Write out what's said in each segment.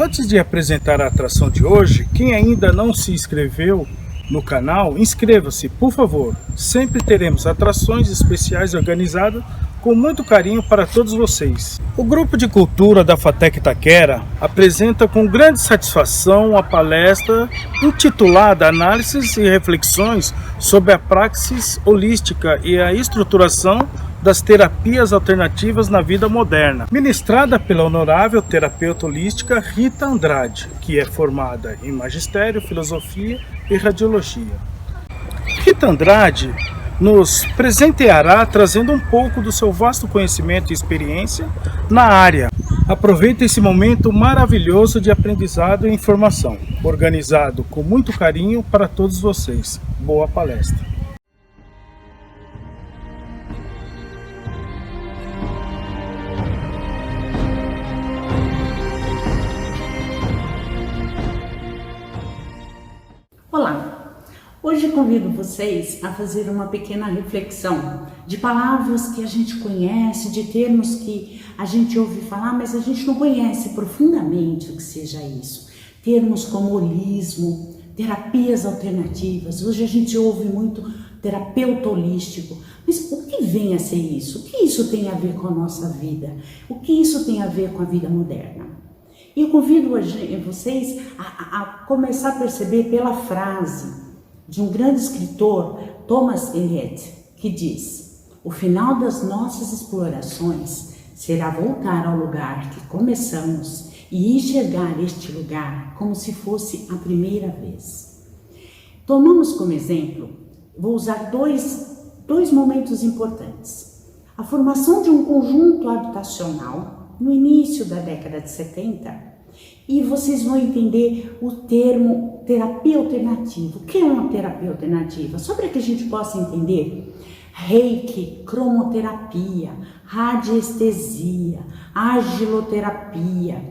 Antes de apresentar a atração de hoje, quem ainda não se inscreveu no canal, inscreva-se, por favor. Sempre teremos atrações especiais organizadas com muito carinho para todos vocês. O Grupo de Cultura da FATEC Itaquera apresenta com grande satisfação a palestra intitulada Análises e Reflexões sobre a Praxis Holística e a Estruturação das Terapias Alternativas na Vida Moderna, ministrada pela honorável terapeuta holística Rita Andrade, que é formada em Magistério, Filosofia e Radiologia. Rita Andrade nos presenteará trazendo um pouco do seu vasto conhecimento e experiência na área. Aproveite esse momento maravilhoso de aprendizado e informação, organizado com muito carinho para todos vocês. Boa palestra! Olá! Hoje convido vocês a fazer uma pequena reflexão de palavras que a gente conhece, de termos que a gente ouve falar, mas a gente não conhece profundamente o que seja isso. Termos como holismo, terapias alternativas. Hoje a gente ouve muito terapeuta holístico. Mas o que vem a ser isso? O que isso tem a ver com a nossa vida? O que isso tem a ver com a vida moderna? E eu convido vocês a começar a perceber pela frase de um grande escritor, Thomas Eliot, que diz: o final das nossas explorações será voltar ao lugar que começamos e enxergar este lugar como se fosse a primeira vez. Tomamos como exemplo, vou usar dois momentos importantes. A formação de um conjunto habitacional no início da década de 70, e vocês vão entender o termo terapia alternativa. O que é uma terapia alternativa? Só para que a gente possa entender: reiki, cromoterapia, radiestesia, agiloterapia,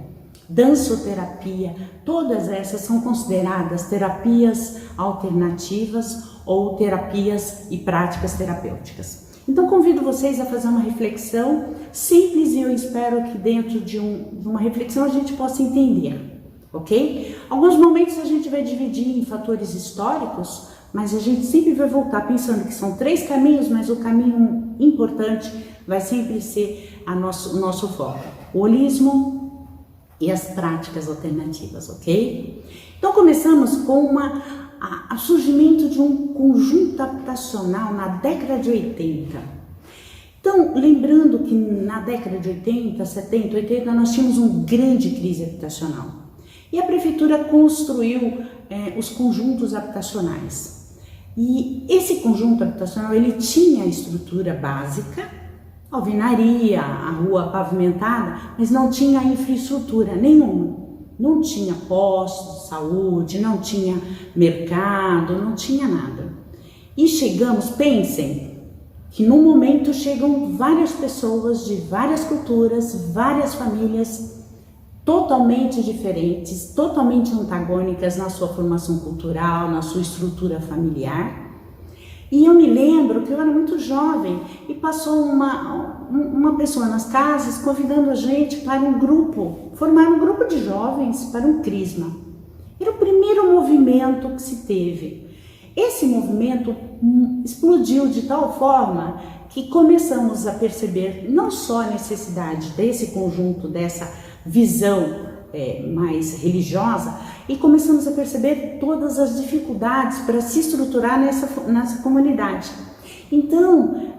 dançoterapia, todas essas são consideradas terapias alternativas ou terapias e práticas terapêuticas. Então convido vocês a fazer uma reflexão simples e eu espero que dentro de uma reflexão a gente possa entender, ok? Alguns momentos a gente vai dividir em fatores históricos, mas a gente sempre vai voltar pensando que são 3 caminhos, mas o caminho importante vai sempre ser o nosso foco: o holismo e as práticas alternativas, ok? Então começamos com o surgimento de um conjunto habitacional na década de 80. Então, lembrando que na década de 80, 70, 80, nós tínhamos uma grande crise habitacional. E a prefeitura construiu os conjuntos habitacionais. E esse conjunto habitacional, ele tinha a estrutura básica, alvenaria, a rua pavimentada, mas não tinha infraestrutura nenhuma. Não tinha posto de saúde, não tinha mercado, não tinha nada. E chegamos, pensem, que no momento chegam várias pessoas de várias culturas, várias famílias totalmente diferentes, totalmente antagônicas na sua formação cultural, na sua estrutura familiar. E eu me lembro que eu era muito jovem e passou uma pessoa nas casas convidando a gente para um grupo, formar um grupo de jovens para um crisma. Era o primeiro movimento que se teve. Esse movimento explodiu de tal forma que começamos a perceber não só a necessidade desse conjunto, dessa visão mais religiosa, e começamos a perceber todas as dificuldades para se estruturar nessa comunidade. Então,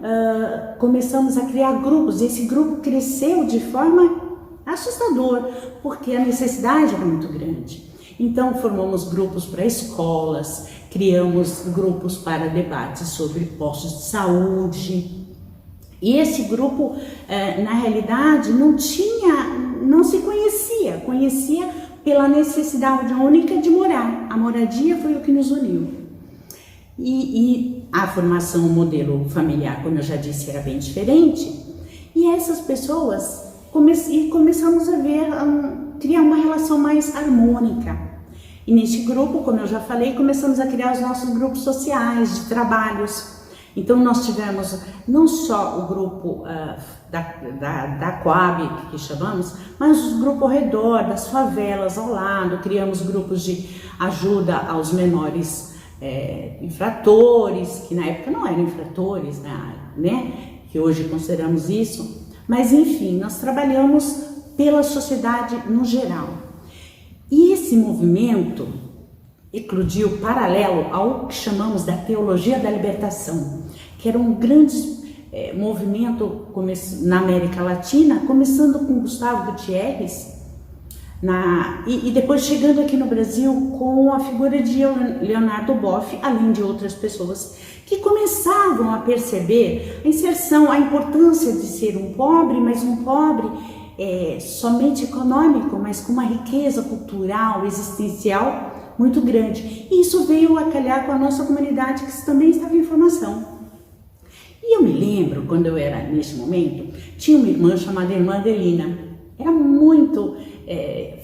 começamos a criar grupos, e esse grupo cresceu de forma assustadora, porque a necessidade era muito grande. Então, formamos grupos para escolas, criamos grupos para debates sobre postos de saúde. E esse grupo, na realidade, não se conhecia pela necessidade única de morar. A moradia foi o que nos uniu. E a formação, o modelo familiar, como eu já disse, era bem diferente. E essas pessoas, começamos a criar uma relação mais harmônica. E neste grupo, como eu já falei, começamos a criar os nossos grupos sociais, de trabalhos. Então nós tivemos não só o grupo da Coab, que chamamos, mas os grupos ao redor, das favelas ao lado, criamos grupos de ajuda aos menores infratores, que na época não eram infratores, né? Que hoje consideramos isso, mas enfim, nós trabalhamos pela sociedade no geral. E esse movimento eclodiu paralelo ao que chamamos da teologia da libertação, que era um grande movimento na América Latina, começando com Gustavo Gutierrez, e depois chegando aqui no Brasil com a figura de Leonardo Boff, além de outras pessoas que começavam a perceber a inserção, a importância de ser um pobre, mas um pobre somente econômico, mas com uma riqueza cultural, existencial muito grande. E isso veio a calhar com a nossa comunidade, que também estava em formação. E eu me lembro, quando eu era nesse momento, tinha uma irmã chamada Irmã Adelina. Era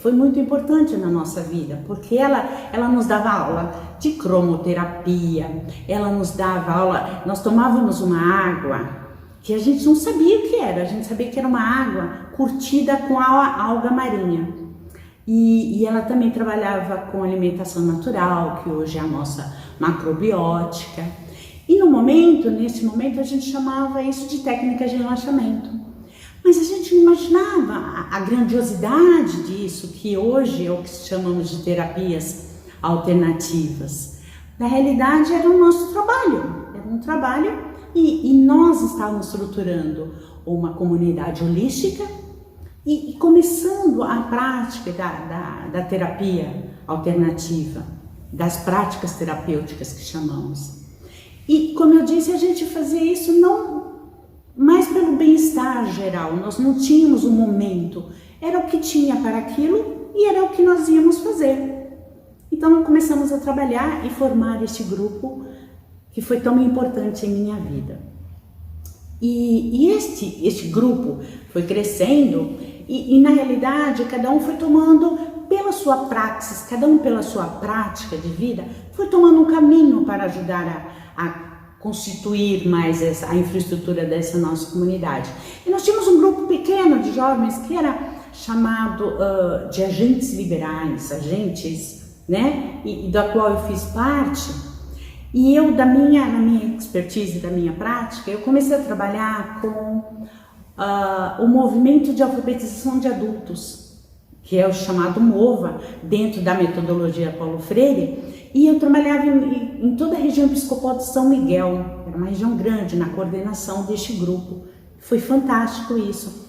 foi muito importante na nossa vida, porque ela nos dava aula de cromoterapia, ela nos dava aula, nós tomávamos uma água que a gente não sabia o que era, a gente sabia que era uma água curtida com a alga marinha. E ela também trabalhava com alimentação natural, que hoje é a nossa macrobiótica. E nesse momento a gente chamava isso de técnicas de relaxamento. Mas a gente não imaginava a grandiosidade disso, que hoje é o que chamamos de terapias alternativas. Na realidade era o nosso trabalho, era um trabalho e nós estávamos estruturando uma comunidade holística e começando a prática da terapia alternativa, das práticas terapêuticas que chamamos. E como eu disse, a gente fazia isso não mais pelo bem-estar geral, nós não tínhamos um momento, era o que tinha para aquilo e era o que nós íamos fazer. Então começamos a trabalhar e formar este grupo que foi tão importante em minha vida. E este grupo foi crescendo e na realidade cada um foi tomando pela sua praxis, cada um pela sua prática de vida, foi tomando um caminho para ajudar a constituir mais a infraestrutura dessa nossa comunidade. E nós tínhamos um grupo pequeno de jovens que era chamado de agentes liberais, né? E da qual eu fiz parte. E eu, na minha expertise, da minha prática, eu comecei a trabalhar com o movimento de alfabetização de adultos, que é o chamado MOVA, dentro da metodologia Paulo Freire. E eu trabalhava em toda a região episcopal de São Miguel, era uma região grande, na coordenação deste grupo. Foi fantástico isso.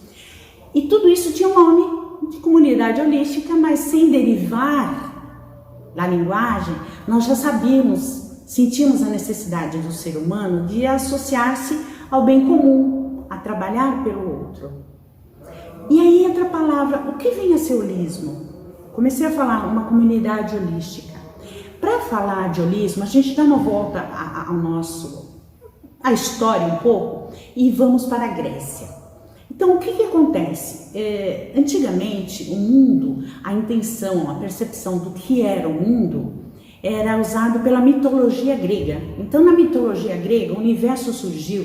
E tudo isso tinha um nome de comunidade holística, mas sem derivar da linguagem, nós já sentimos a necessidade do ser humano de associar-se ao bem comum, a trabalhar pelo outro. E aí entra a palavra, o que vem a ser holismo? Comecei a falar uma comunidade holística. Para falar de holismo, a gente dá uma volta à história um pouco e vamos para a Grécia. Então, o que acontece? Antigamente, o mundo, a intenção, a percepção do que era o mundo era usado pela mitologia grega. Então, na mitologia grega, o universo surgiu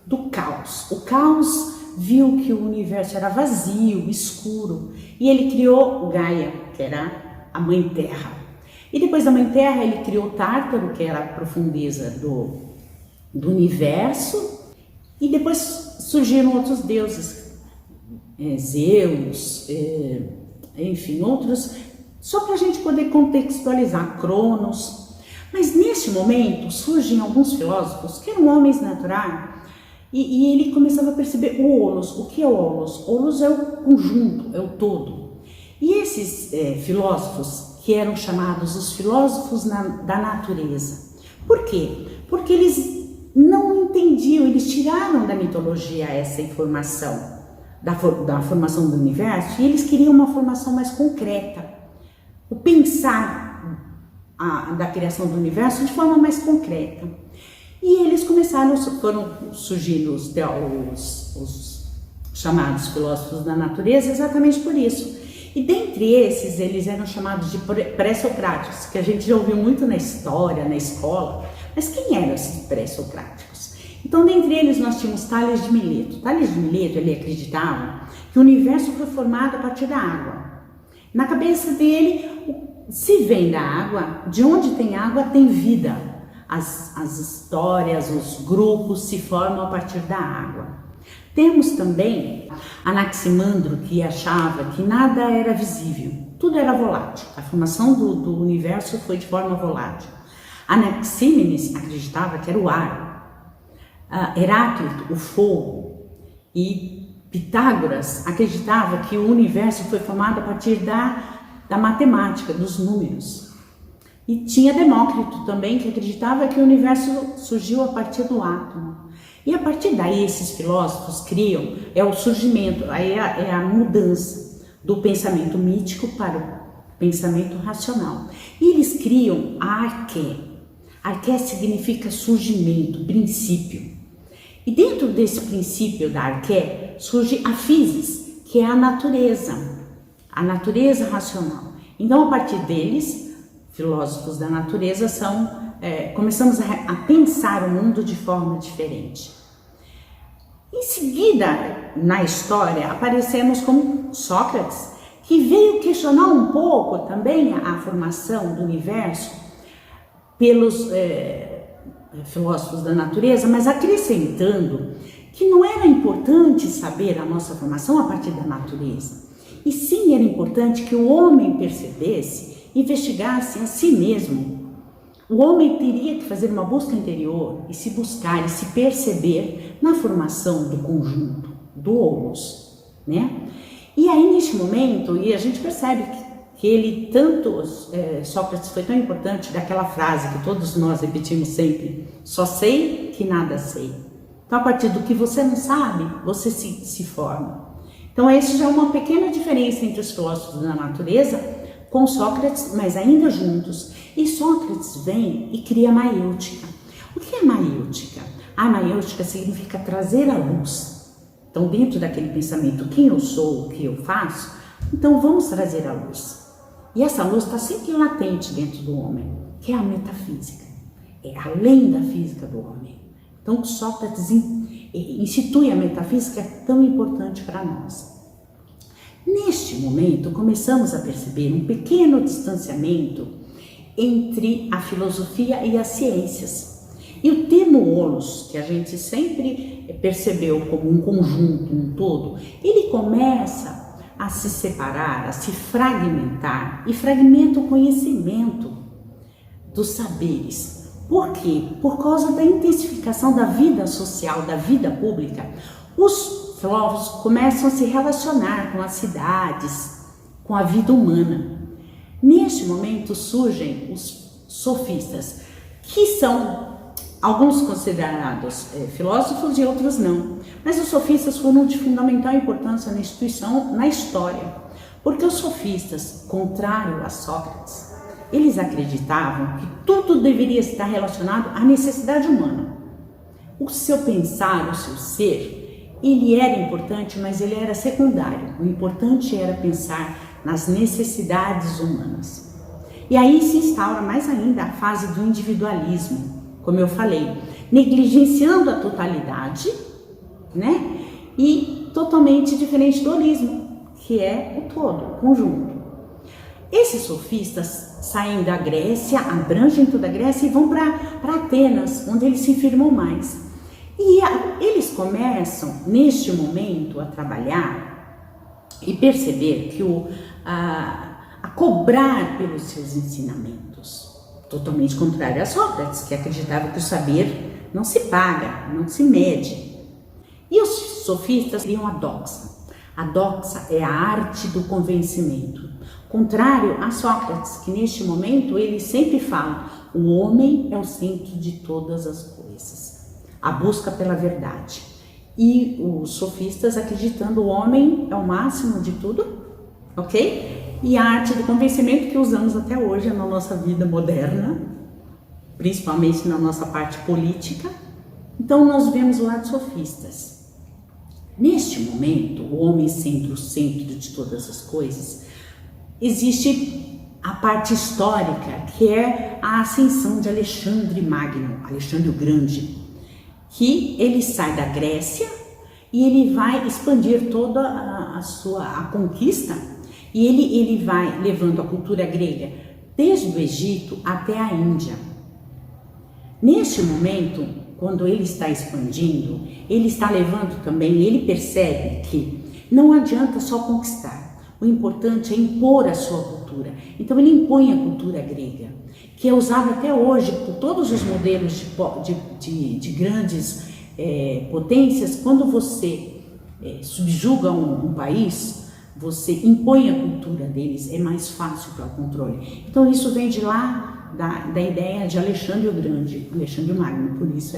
do caos. O caos viu que o universo era vazio, escuro, e ele criou Gaia, que era a Mãe Terra. E depois da Mãe Terra, ele criou Tártaro, que era a profundeza do universo, e depois surgiram outros deuses, Zeus, enfim, outros, só para a gente poder contextualizar, Cronos. Mas neste momento surgem alguns filósofos que eram homens naturais, e ele começava a perceber o holos. O que é o holos? Holos é o conjunto, é o todo. E esses filósofos, que eram chamados os filósofos da natureza. Por quê? Porque eles não entendiam, eles tiraram da mitologia essa informação da formação do universo e eles queriam uma formação mais concreta. O pensar da criação do universo de forma mais concreta. E eles foram surgindo os chamados filósofos da natureza exatamente por isso. E dentre esses, eles eram chamados de pré-socráticos, que a gente já ouviu muito na história, na escola. Mas quem eram esses pré-socráticos? Então, dentre eles, nós tínhamos Tales de Mileto. Tales de Mileto, ele acreditava que o universo foi formado a partir da água. Na cabeça dele, se vem da água, de onde tem água tem vida. As histórias, os grupos se formam a partir da água. Temos também Anaximandro, que achava que nada era visível, tudo era volátil. A formação do universo foi de forma volátil. Anaxímenes acreditava que era o ar. Heráclito, o fogo. E Pitágoras acreditava que o universo foi formado a partir da matemática, dos números. E tinha Demócrito também, que acreditava que o universo surgiu a partir do átomo. E a partir daí, esses filósofos criam, o surgimento, é a mudança do pensamento mítico para o pensamento racional. E eles criam a arqué. Arqué significa surgimento, princípio. E dentro desse princípio da arqué surge a physis, que é a natureza racional. Então, a partir deles, filósofos da natureza, começamos a pensar o mundo de forma diferente. Em seguida, na história, aparecemos com Sócrates, que veio questionar um pouco também a formação do universo pelos filósofos da natureza, mas acrescentando que não era importante saber a nossa formação a partir da natureza, e sim era importante que o homem percebesse, investigasse a si mesmo. O homem teria que fazer uma busca interior e se buscar e se perceber na formação do conjunto, do homus, né? E aí, neste momento, e a gente percebe que ele Sócrates foi tão importante daquela frase que todos nós repetimos sempre: só sei que nada sei. Então, a partir do que você não sabe, você se forma. Então, essa já é uma pequena diferença entre os filósofos da natureza com Sócrates, mas ainda juntos. E Sócrates vem e cria a maêutica. O que é maêutica? A maêutica significa trazer a luz. Então, dentro daquele pensamento, quem eu sou, o que eu faço, então vamos trazer a luz. E essa luz está sempre latente dentro do homem, que é a metafísica. É além da física do homem. Então, Sócrates institui a metafísica, tão importante para nós. Neste momento, começamos a perceber um pequeno distanciamento entre a filosofia e as ciências. E o termo holos, que a gente sempre percebeu como um conjunto, um todo, ele começa a se separar, a se fragmentar, e fragmenta o conhecimento dos saberes. Por quê? Por causa da intensificação da vida social, da vida pública, os filósofos começam a se relacionar com as cidades, com a vida humana. Neste momento surgem os sofistas, que são alguns considerados filósofos e outros não. Mas os sofistas foram de fundamental importância na instituição, na história, porque os sofistas, contrário a Sócrates, eles acreditavam que tudo deveria estar relacionado à necessidade humana. O seu pensar, o seu ser, ele era importante, mas ele era secundário. O importante era pensar nas necessidades humanas. E aí se instaura mais ainda a fase do individualismo, como eu falei, negligenciando a totalidade, né? E totalmente diferente do holismo, que é o todo, o conjunto. Esses sofistas saem da Grécia, abrangem toda a Grécia e vão para Atenas, onde eles se firmam mais. E eles começam, neste momento, a trabalhar e perceber que a cobrar pelos seus ensinamentos, totalmente contrário a Sócrates, que acreditava que o saber não se paga, não se mede. E os sofistas criam a doxa. A doxa é a arte do convencimento, contrário a Sócrates, que neste momento ele sempre fala: o homem é o centro de todas as coisas, a busca pela verdade. E os sofistas acreditando o homem é o máximo de tudo, ok? E a arte do convencimento que usamos até hoje na nossa vida moderna, principalmente na nossa parte política. Então nós vemos o lado sofistas. Neste momento, o homem sendo o centro de todas as coisas, existe a parte histórica, que é a ascensão de Alexandre Magno, Alexandre o Grande. que ele sai da Grécia e ele vai expandir toda a conquista, e ele vai levando a cultura grega desde o Egito até a Índia. Neste momento, quando ele está expandindo, ele está levando também, ele percebe que não adianta só conquistar, o importante é impor a sua cultura. Então ele impõe a cultura grega, que é usada até hoje por todos os modelos de grandes potências. Quando você subjuga um país, você impõe a cultura deles, é mais fácil para o controle. Então isso vem de lá, da ideia de Alexandre o Grande, Alexandre Magno, por isso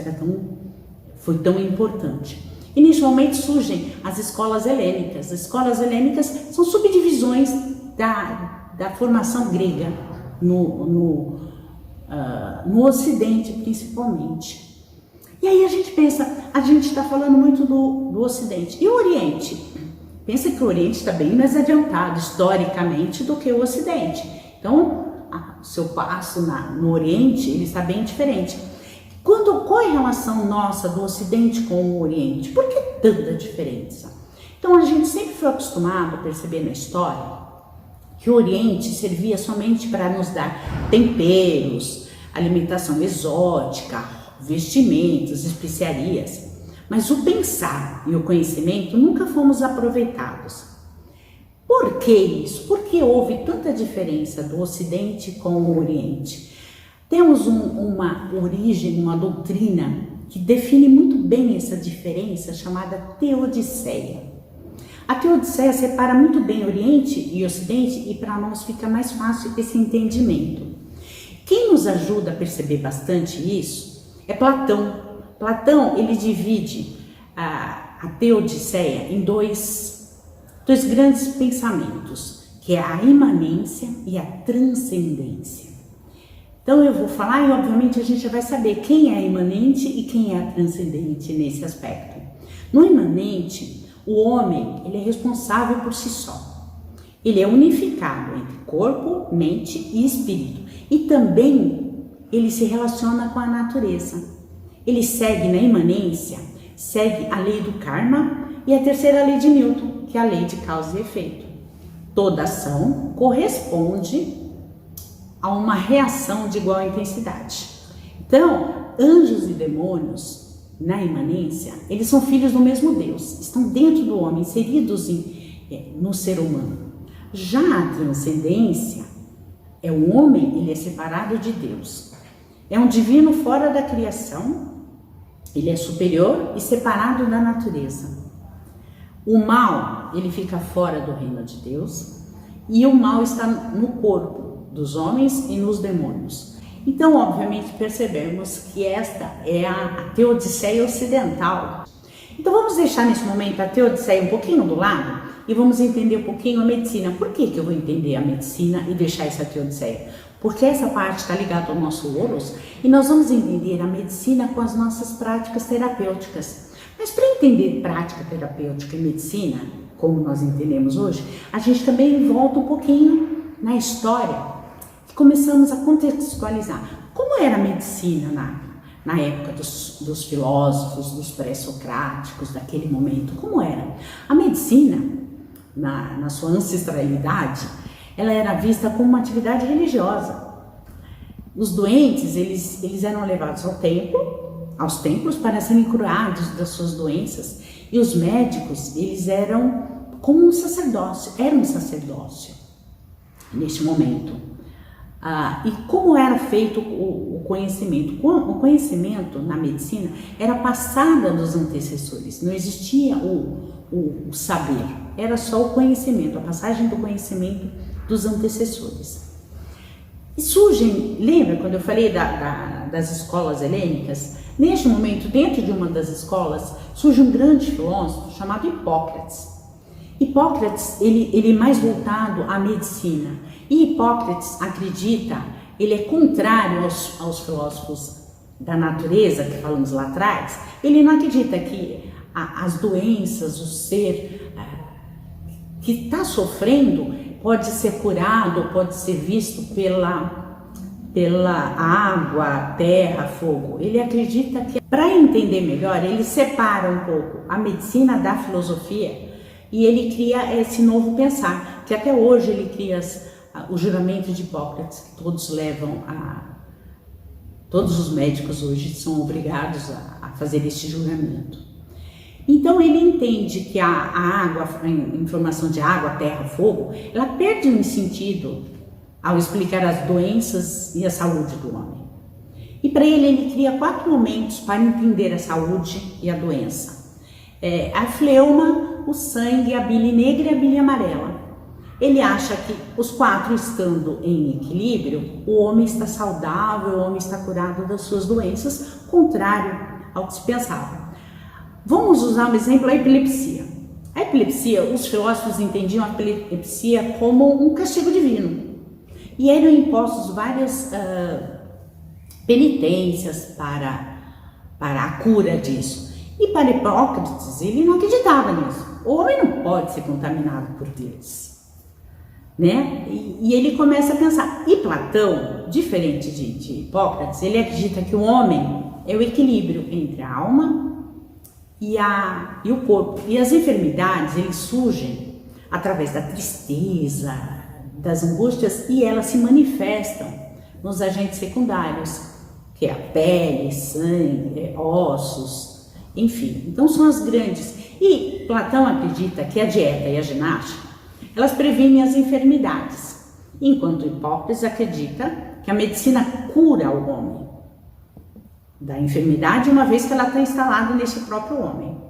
foi tão importante. E nesse momento surgem as escolas helênicas. As escolas helênicas são subdivisões da formação grega no Ocidente, principalmente. E aí a gente pensa, a gente está falando muito do Ocidente. E o Oriente? Pensa que o Oriente está bem mais adiantado historicamente do que o Ocidente. Então, o seu passo no Oriente, ele está bem diferente. Qual é a relação nossa do Ocidente com o Oriente? Por que tanta diferença? Então, a gente sempre foi acostumado a perceber na história que o Oriente servia somente para nos dar temperos, alimentação exótica, vestimentos, especiarias. Mas o pensar e o conhecimento nunca fomos aproveitados. Por que isso? Por que houve tanta diferença do Ocidente com o Oriente? Temos uma origem, uma doutrina que define muito bem essa diferença, chamada Teodiceia. A Teodiceia separa muito bem Oriente e Ocidente, e para nós fica mais fácil esse entendimento. Quem nos ajuda a perceber bastante isso é Platão. Platão, ele divide a Teodiceia em dois grandes pensamentos, que é a imanência e a transcendência. Então eu vou falar e obviamente a gente já vai saber quem é imanente e quem é transcendente nesse aspecto. No imanente, o homem, ele é responsável por si só. Ele é unificado entre corpo, mente e espírito. E também ele se relaciona com a natureza. Ele segue na imanência, segue a lei do karma e a terceira lei de Newton, que é a lei de causa e efeito. Toda ação corresponde a uma reação de igual intensidade. Então, anjos e demônios, na imanência, eles são filhos do mesmo Deus, estão dentro do homem, inseridos no ser humano. Já a transcendência é o homem, ele é separado de Deus. É um divino fora da criação, ele é superior e separado da natureza. O mal, ele fica fora do reino de Deus, e o mal está no corpo dos homens e nos demônios. Então, obviamente, percebemos que esta é a Teodiceia ocidental. Então, vamos deixar nesse momento a Teodiceia um pouquinho do lado e vamos entender um pouquinho a medicina. Por que eu vou entender a medicina e deixar essa Teodiceia? Porque essa parte está ligada ao nosso Horus e nós vamos entender a medicina com as nossas práticas terapêuticas. Mas para entender prática terapêutica e medicina, como nós entendemos hoje, a gente também volta um pouquinho na história. Começamos a contextualizar como era a medicina na época dos filósofos, dos pré-socráticos, daquele momento. Como era? A medicina, na sua ancestralidade, ela era vista como uma atividade religiosa. Os doentes, eles eram levados aos templos para serem curados das suas doenças, e os médicos, eles eram como um sacerdócio, neste momento. E como era feito o conhecimento? O conhecimento na medicina era passada dos antecessores, não existia o saber, era só o conhecimento, a passagem do conhecimento dos antecessores. E surgem, lembra quando eu falei das escolas helênicas? Neste momento, dentro de uma das escolas, surge um grande filósofo chamado Hipócrates. Hipócrates, ele é mais voltado à medicina. E Hipócrates acredita, ele é contrário aos filósofos da natureza, que falamos lá atrás. Ele não acredita que as doenças, o ser que está sofrendo, pode ser curado, pode ser visto pela água, terra, fogo. Ele acredita que, para entender melhor, ele separa um pouco a medicina da filosofia e ele cria esse novo pensar, que até hoje ele cria o juramento de Hipócrates, que todos levam todos os médicos hoje são obrigados a fazer este juramento. Então ele entende que a água, a informação de água, terra, fogo, ela perde um sentido ao explicar as doenças e a saúde do homem. E para ele cria 4 momentos para entender a saúde e a doença. A fleuma, o sangue, a bile negra e a bile amarela. Ele acha que os 4 estando em equilíbrio, o homem está saudável, o homem está curado das suas doenças, contrário ao que se pensava. Vamos usar um exemplo, a epilepsia. A epilepsia, os filósofos entendiam a epilepsia como um castigo divino. E eram impostos várias penitências para a cura disso. E para Hipócrates, ele não acreditava nisso. O homem não pode ser contaminado por Deus, né? E ele começa a pensar. E Platão, diferente de Hipócrates, ele acredita que o homem é o equilíbrio entre a alma e o corpo. E as enfermidades, eles surgem através da tristeza, das angústias, e elas se manifestam nos agentes secundários, que é a pele, sangue, ossos, enfim. Então são as grandes. E Platão acredita que a dieta e a ginástica, elas previnem as enfermidades, enquanto Hipócrates acredita que a medicina cura o homem da enfermidade, uma vez que ela está instalada nesse próprio homem.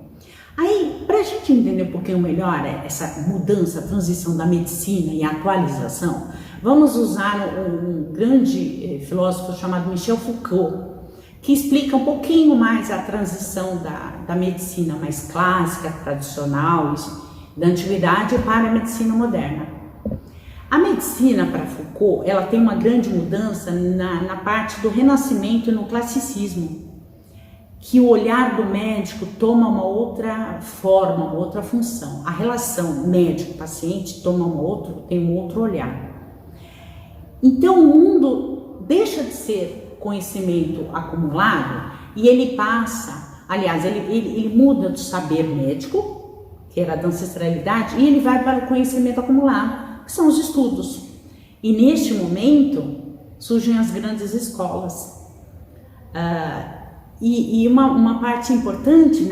Aí, para a gente entender um pouquinho melhor essa mudança, a transição da medicina e a atualização, vamos usar um grande filósofo chamado Michel Foucault, que explica um pouquinho mais a transição da medicina mais clássica, tradicional, da antiguidade para a medicina moderna. A medicina, para Foucault, ela tem uma grande mudança na parte do renascimento e no classicismo, que o olhar do médico toma uma outra forma, uma outra função. A relação médico-paciente tem um outro olhar. Então o mundo deixa de ser conhecimento acumulado e ele passa, aliás, ele muda do saber médico, que era da ancestralidade, e ele vai para o conhecimento acumulado, que são os estudos. E neste momento surgem as grandes escolas. E uma parte importante o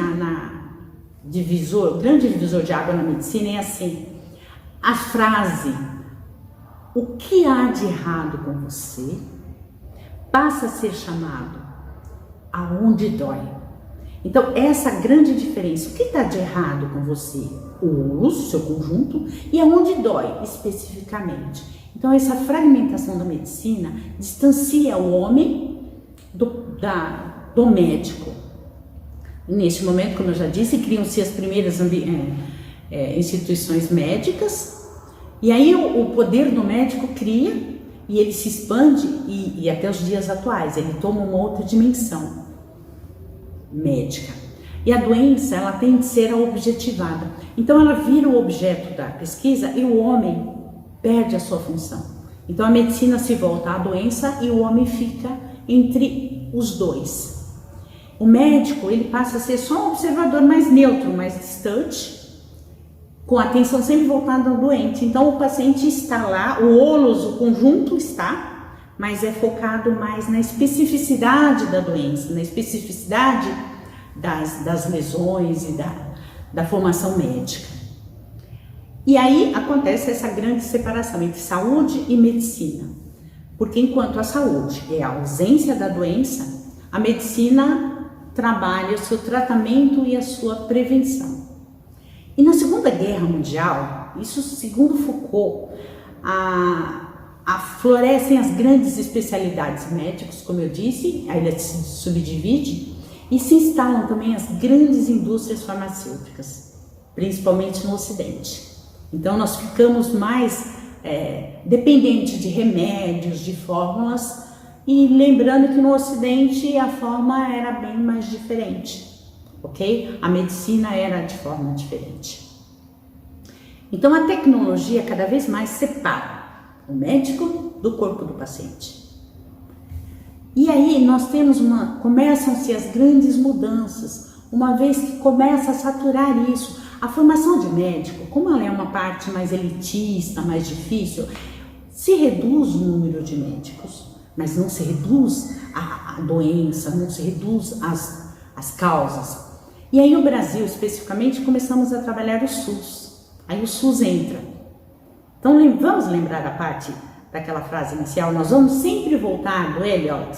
grande divisor de água na medicina é assim, a frase, o que há de errado com você, passa a ser chamado aonde dói. Então essa grande diferença, o que está de errado com você, o uso, seu conjunto, e aonde dói especificamente. Então essa fragmentação da medicina distancia o homem do médico. Neste momento, como eu já disse, criam-se as primeiras instituições médicas, e aí o poder do médico cria e ele se expande e até os dias atuais ele toma uma outra dimensão médica. E a doença, ela tem de ser objetivada. Então ela vira o objeto da pesquisa e o homem perde a sua função. Então a medicina se volta à doença e o homem fica entre os dois. O médico, ele passa a ser só um observador mais neutro, mais distante, com a atenção sempre voltada ao doente. Então o paciente está lá, o holos, o conjunto está, mas é focado mais na especificidade da doença, na especificidade das lesões e da formação médica. E aí acontece essa grande separação entre saúde e medicina, porque enquanto a saúde é a ausência da doença, a medicina trabalha o seu tratamento e a sua prevenção. E na Segunda Guerra Mundial, isso segundo Foucault, florescem as grandes especialidades médicas, como eu disse, aí ela se subdivide, e se instalam também as grandes indústrias farmacêuticas, principalmente no Ocidente. Então nós ficamos mais dependentes de remédios, de fórmulas, e lembrando que no Ocidente a forma era bem mais diferente, ok? A medicina era de forma diferente. Então a tecnologia cada vez mais separa o médico do corpo do paciente. E aí nós temos começam-se as grandes mudanças, uma vez que começa a saturar isso. A formação de médico, como ela é uma parte mais elitista, mais difícil, se reduz o número de médicos, mas não se reduz a doença, não se reduz as causas. E aí o Brasil, especificamente, começamos a trabalhar o SUS. Aí o SUS entra. Então vamos lembrar a parte daquela frase inicial, nós vamos sempre voltar do Eliot,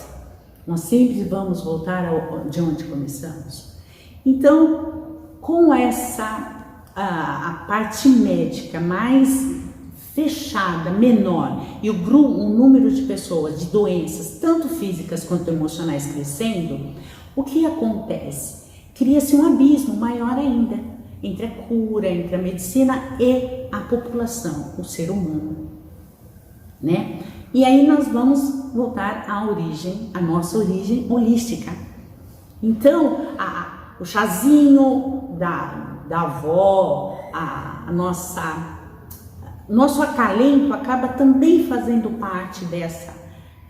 nós sempre vamos voltar de onde começamos. Então, com a parte médica mais fechada, menor, e o número de pessoas, de doenças, tanto físicas quanto emocionais crescendo, o que acontece? Cria-se um abismo maior ainda entre a cura, entre a medicina e a população, o ser humano, né? E aí nós vamos voltar à origem, à nossa origem holística. Então, o chazinho da avó, nosso acalento acaba também fazendo parte dessa.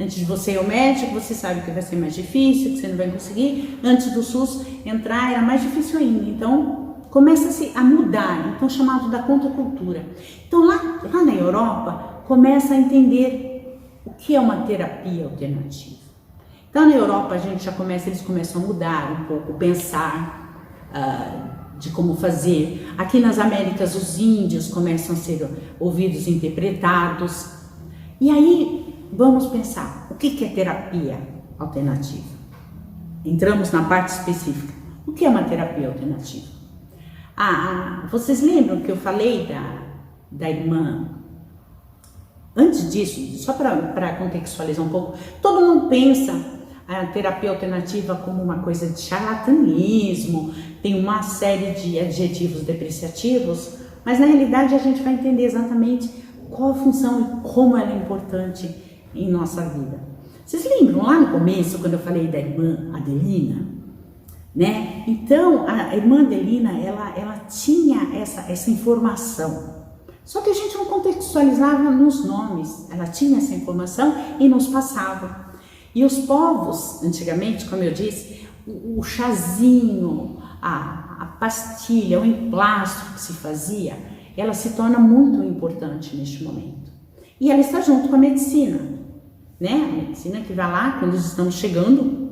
Antes de você ir ao médico, você sabe que vai ser mais difícil, que você não vai conseguir. Antes do SUS entrar, era mais difícil ainda. Então, começa-se a mudar, então chamado da contracultura. Então, lá na Europa, começa a entender o que é uma terapia alternativa. Então, na Europa, eles começam a mudar um pouco, pensar de como fazer. Aqui nas Américas, os índios começam a ser ouvidos e interpretados. E aí, vamos pensar, o que é terapia alternativa? Entramos na parte específica. O que é uma terapia alternativa? Vocês lembram que eu falei da irmã? Antes disso, só para contextualizar um pouco, todo mundo pensa a terapia alternativa como uma coisa de charlatanismo, tem uma série de adjetivos depreciativos, mas na realidade a gente vai entender exatamente qual a função e como ela é importante em nossa vida. Vocês lembram lá no começo, quando eu falei da irmã Adelina? Né? Então, a irmã Adelina, ela tinha essa informação. Só que a gente não contextualizava nos nomes, ela tinha essa informação e nos passava. E os povos, antigamente, como eu disse, o chazinho, a pastilha, o emplastro que se fazia, ela se torna muito importante neste momento. E ela está junto com a medicina, né? A medicina que vai lá quando estamos chegando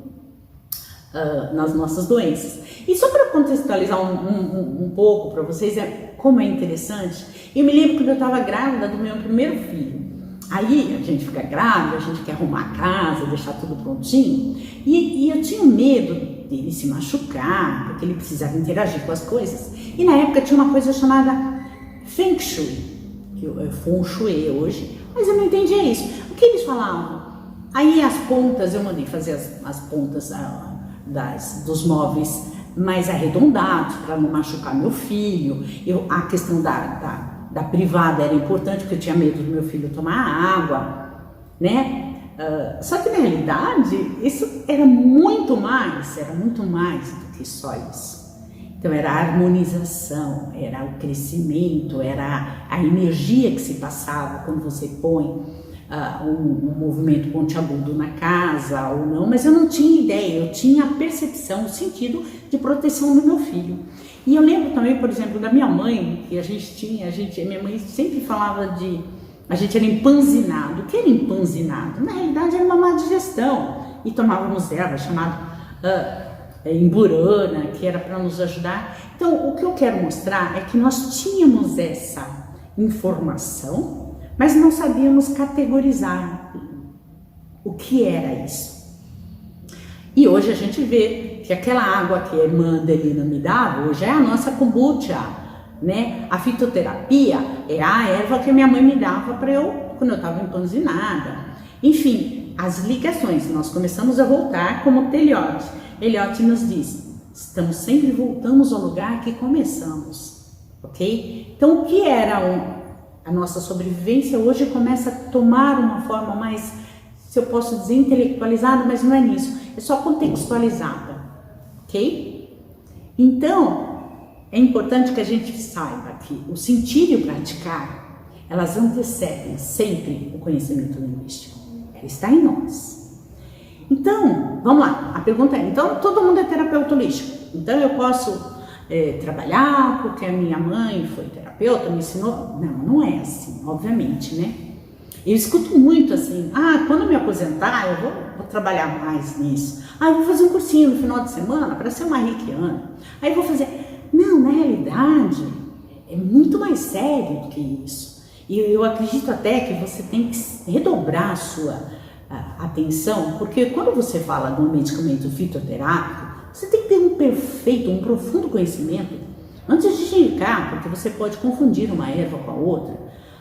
nas nossas doenças. E só para contextualizar um pouco para vocês, como é interessante, eu me lembro quando eu estava grávida do meu primeiro filho. Aí a gente fica grávida, a gente quer arrumar a casa, deixar tudo prontinho, e eu tinha medo dele se machucar, porque ele precisava interagir com as coisas. E na época tinha uma coisa chamada Feng Shui, que é Feng Shui hoje, mas eu não entendia isso. O que eles falavam? Aí as pontas, eu mandei fazer as pontas dos móveis mais arredondados, para não machucar meu filho. A questão da privada era importante, porque eu tinha medo do meu filho tomar água, né? Só que na realidade, isso era muito mais do que só isso. Então era a harmonização, era o crescimento, era a energia que se passava quando você põe um movimento pontiagudo na casa ou não, mas eu não tinha ideia, eu tinha a percepção, o sentido de proteção do meu filho. E eu lembro também, por exemplo, da minha mãe, que minha mãe sempre falava a gente era empanzinado. O que era empanzinado? Na realidade era uma má digestão, e tomávamos erva chamada emburana, que era para nos ajudar. Então, o que eu quero mostrar é que nós tínhamos essa informação, mas não sabíamos categorizar o que era isso. E hoje a gente vê que aquela água que a irmã Adelina me dava, hoje é a nossa kombucha, né? A fitoterapia é a erva que minha mãe me dava quando eu estava empanzinada. Enfim, as ligações, nós começamos a voltar como Eliot. Eliot nos diz, sempre voltamos ao lugar que começamos, ok? Então, o que era a nossa sobrevivência hoje começa a tomar uma forma mais, se eu posso dizer, intelectualizada, mas não é nisso, é só contextualizada, ok? Então, é importante que a gente saiba que o sentir e o praticar, elas antecedem sempre o conhecimento linguístico, ela está em nós. Então, vamos lá, a pergunta é, então todo mundo é terapeuta holístico, então eu posso trabalhar porque a minha mãe foi terapeuta, me ensinou? Não, não é assim, obviamente, né? Eu escuto muito assim, quando eu me aposentar eu vou trabalhar mais nisso. Eu vou fazer um cursinho no final de semana para ser uma reikiana. Aí vou fazer... Não, na realidade, é muito mais sério do que isso. E eu acredito até que você tem que redobrar a sua atenção, porque quando você fala de um medicamento fitoterápico, você tem que ter um profundo conhecimento antes de indicar, porque você pode confundir uma erva com a outra.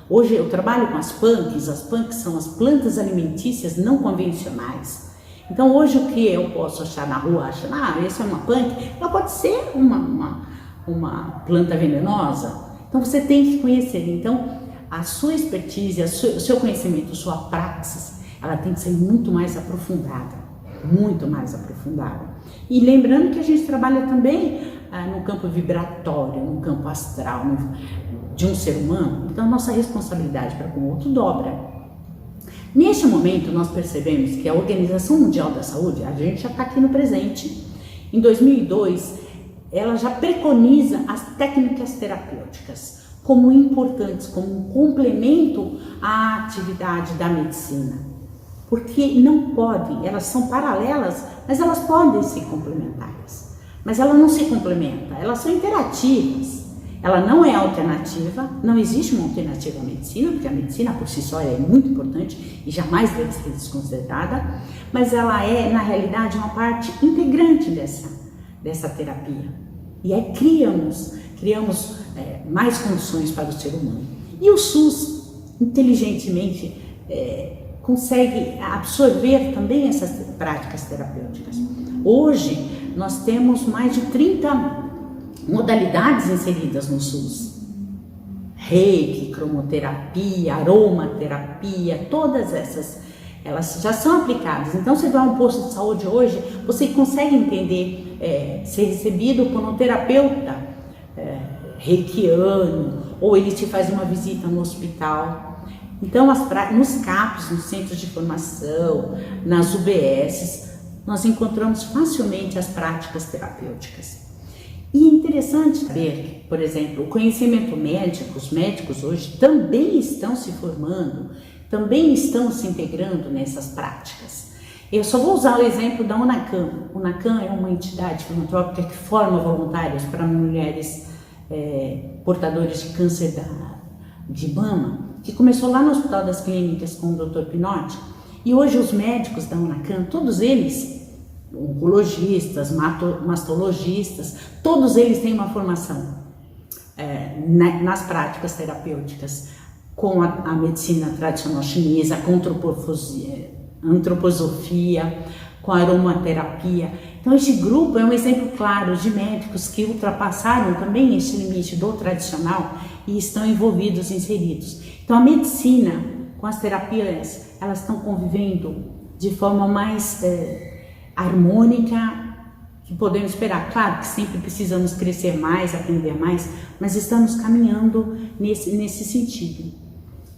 Hoje eu trabalho com as punks são as plantas alimentícias não convencionais. Então hoje o que eu posso achar na rua, essa é uma punk, ela pode ser uma planta venenosa. Então você tem que conhecer. Então a sua expertise, o seu conhecimento, a sua praxis, ela tem que ser muito mais aprofundada. Muito mais aprofundada. E lembrando que a gente trabalha também no campo vibratório, no campo astral de um ser humano, então a nossa responsabilidade para com o outro dobra. Neste momento nós percebemos que a Organização Mundial da Saúde, a gente já está aqui no presente, em 2002, ela já preconiza as técnicas terapêuticas como importantes, como um complemento à atividade da medicina. Porque não podem, elas são paralelas, mas elas podem ser complementares. Mas ela não se complementa, elas são interativas. Ela não é alternativa, não existe uma alternativa à medicina, porque a medicina por si só é muito importante e jamais deve ser desconsiderada, mas ela é, na realidade, uma parte integrante dessa terapia. E aí criamos mais condições para o ser humano. E o SUS, inteligentemente, consegue absorver também essas práticas terapêuticas. Hoje, nós temos mais de 30 modalidades inseridas no SUS. Reiki, cromoterapia, aromaterapia, todas essas, elas já são aplicadas. Então, você vai a um posto de saúde hoje, você consegue entender, ser recebido por um terapeuta reikiano, ou ele te faz uma visita no hospital. Então, nos CAPs, nos centros de formação, nas UBSs, nós encontramos facilmente as práticas terapêuticas. E é interessante saber que, por exemplo, o conhecimento médico, os médicos hoje também estão se formando, também estão se integrando nessas práticas. Eu só vou usar o exemplo da UNACAM. A UNACAM é uma entidade filantrópica que forma voluntários para mulheres portadoras de câncer de mama, que começou lá no Hospital das Clínicas com o Dr. Pinotti, e hoje os médicos da UNACAM, todos eles, oncologistas, mastologistas, todos eles têm uma formação nas práticas terapêuticas, com a medicina tradicional chinesa, com a antroposofia, com a aromaterapia. Então este grupo é um exemplo claro de médicos que ultrapassaram também esse limite do tradicional e estão envolvidos, inseridos. Então a medicina com as terapias, elas estão convivendo de forma mais harmônica que podemos esperar. Claro que sempre precisamos crescer mais, aprender mais, mas estamos caminhando nesse sentido.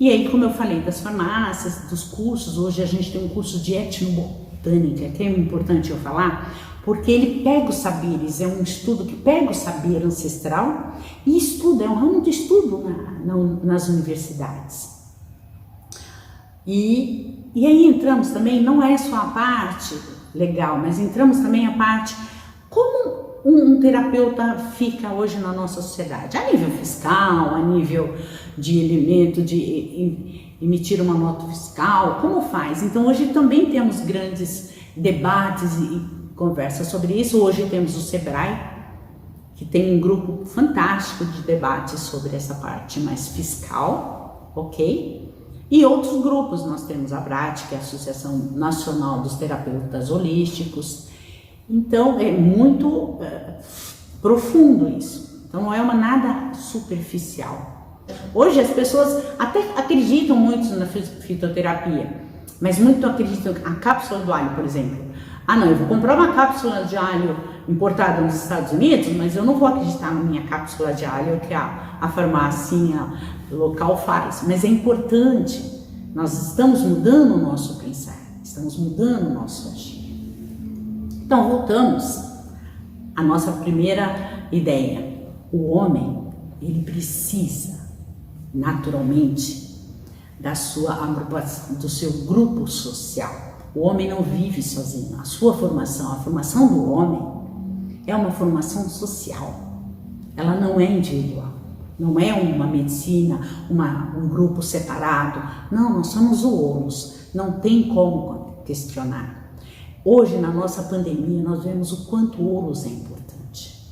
E aí, como eu falei, das farmácias, dos cursos, hoje a gente tem um curso de etnobotânica, que é importante eu falar, porque ele pega os saberes, é um estudo que pega o saber ancestral e estuda, é um ramo de estudo nas universidades. E aí entramos também, não é só a parte legal, mas entramos também a parte como um terapeuta fica hoje na nossa sociedade, a nível fiscal, a nível de elemento, de emitir uma nota fiscal, como faz? Então hoje também temos grandes debates e conversas sobre isso. Hoje temos o Sebrae, que tem um grupo fantástico de debates sobre essa parte mais fiscal, ok? E outros grupos, nós temos a BRAT, que é a Associação Nacional dos Terapeutas Holísticos. Então é muito profundo isso, então não é nada superficial. Hoje as pessoas até acreditam muito na fitoterapia, mas muito acreditam a cápsula do alho, por exemplo. Não, eu vou comprar uma cápsula de alho importada nos Estados Unidos, mas eu não vou acreditar na minha cápsula de alho que a farmácia local faz. Mas é importante, nós estamos mudando o nosso pensar, estamos mudando o nosso agir. Então, voltamos à nossa primeira ideia. O homem, ele precisa, naturalmente, do seu grupo social. O homem não vive sozinho. A formação do homem é uma formação social. Ela não é individual. Não é uma medicina, um grupo separado. Não, nós somos o homus. Não tem como questionar. Hoje, na nossa pandemia, nós vemos o quanto o homus é importante.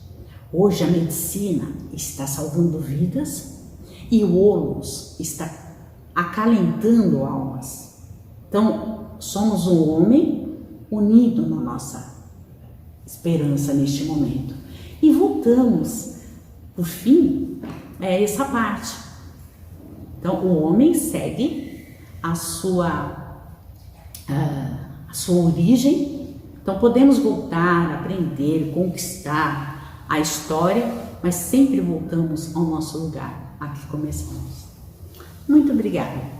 Hoje, a medicina está salvando vidas e o homus está acalentando almas. Então, somos um homem unido na nossa esperança neste momento. E voltamos, por fim, essa parte. Então, o homem segue a sua origem. Então, podemos voltar, aprender, conquistar a história, mas sempre voltamos ao nosso lugar, a que começamos. Muito obrigada.